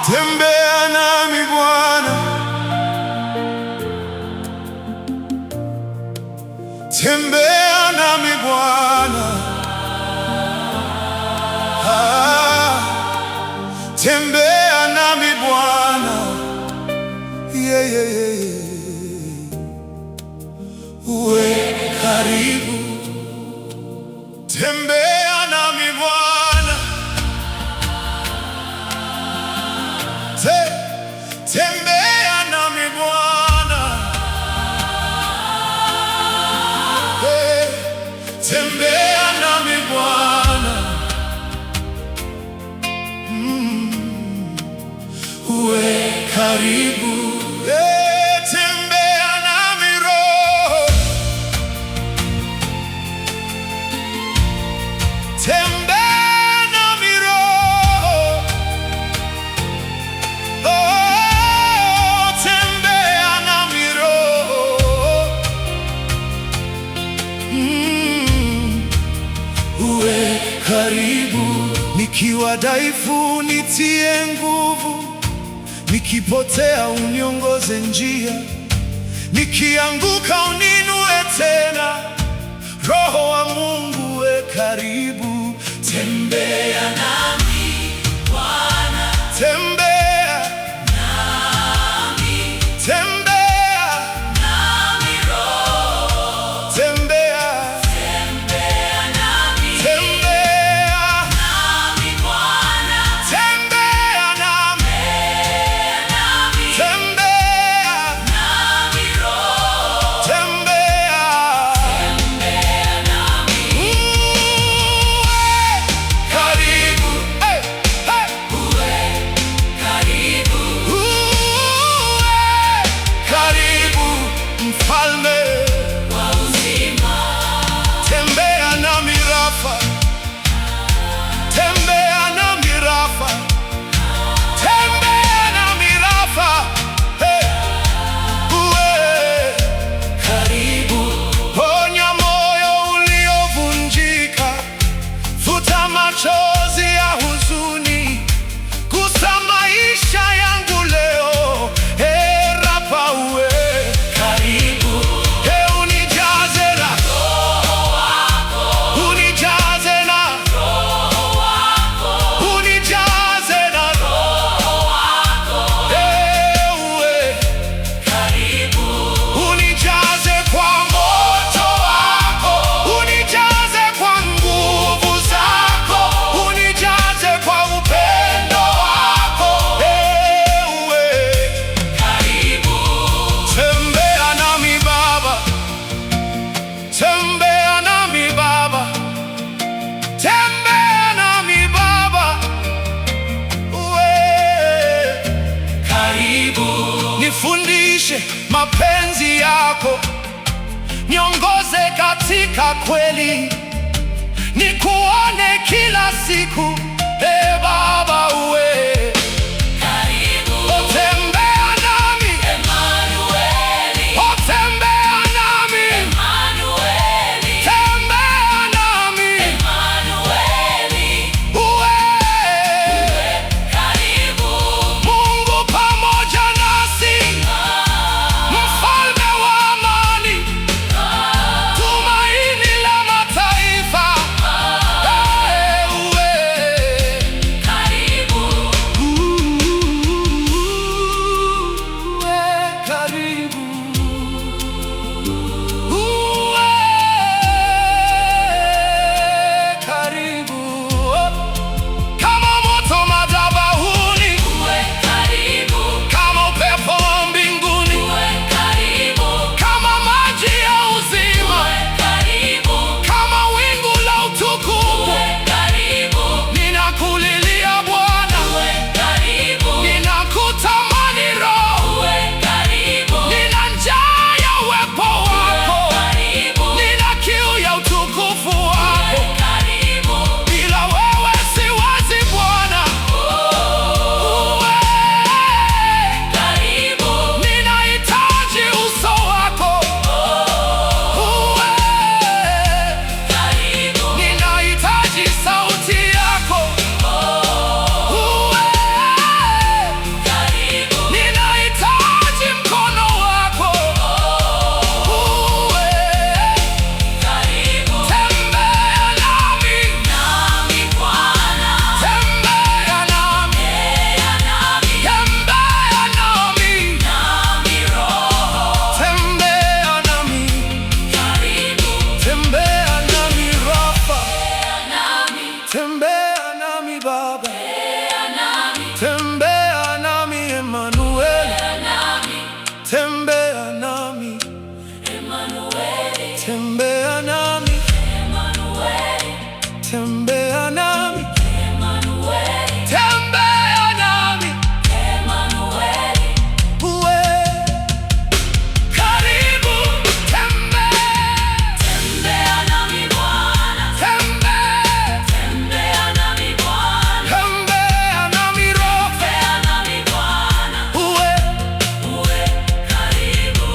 Tembea nami Bwana, tembea nami Bwana, tembea nami Bwana, yeah, yeah, yeah, yeah. Uwe karibu, tembea nami Bwana, tembea nami Bwana, tembea nami Bwana, uwe karibu, tembea nami Roho, tembea nami Roho, oh, tembea nami Roho, uwe karibu. Nikiwa dhaifu nitie nguvu, nikipotea uniongoze njia, nikianguka uninue tena. Roho wa Mungu we karibu, tembea nami Bwana, tembea nami, tembea nami Roho, tembea nami, tembea nami Bwana, tembea nami, tembea nami Roho, tembea nami, karibu, karibu Mfalme wa uzima, tembea nami Rafa, tembea nami Rafa, tembea nami Rafa, uwe karibu. Ponya moyo uliovunjika, futa machozi ya huzuni, gusa maisha yangu leo. Rafa uwe karibu, unijaze na Roho wako, unijaze na Roho wako, unijaze na Roho wako, uwe karibu, unijaze kwa moto wako, unijaze kwa nguvu zako, unijaze kwa upendo wako, uwe karibu. Tembea nami Baba, tembea nami Baba, tembea nami Baba, uwe karibu. Nifundishe mapenzi yako, niongoze katika kweli, nikuone kila siku. Baba uwe karibu, tembea nami Emanueli, tembea nami Emanueli, tembea nami Emanueli, uwe karibu. Mungu pamoja nasi, Mfalme wa amani, tumaini la mataifa, uwe karibu. tembea nami, Emanueli, tembea nami, Emanueli, uwe karibu. tembea nami Bwana, tembea nami Bwana, Tembea nami Roho, tembea nami Bwana, uwe uwe karibu.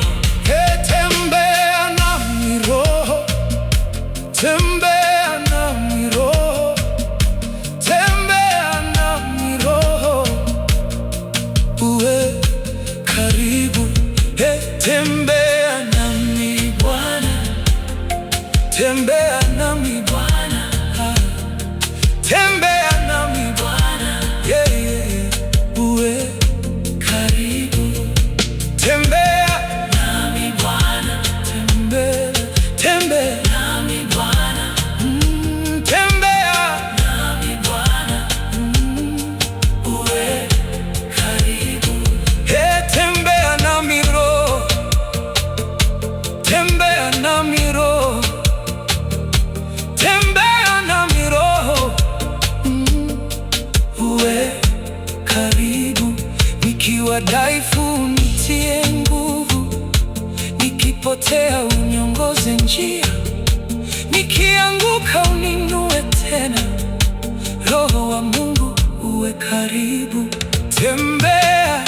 tembea nami Roho, tembea nami Roho, tembea nami Roho, uwe karibu. Tembea nami Bwana, tembea nami Bwana, tembea nami Bwana, yeah, yeah, uwe karibu. Tembea Nami Bwana, tembea nami Bwana, tembea nami Bwana, uwe karibu. tembea nami Roho, tembea nami Roho, tembea nami Roho, uwe karibu. Nikiwa dhaifu unitie nguvu, nikipotea uniongoze njia, nikianguka uninue tena. Roho wa Mungu uwe karibu. Tembea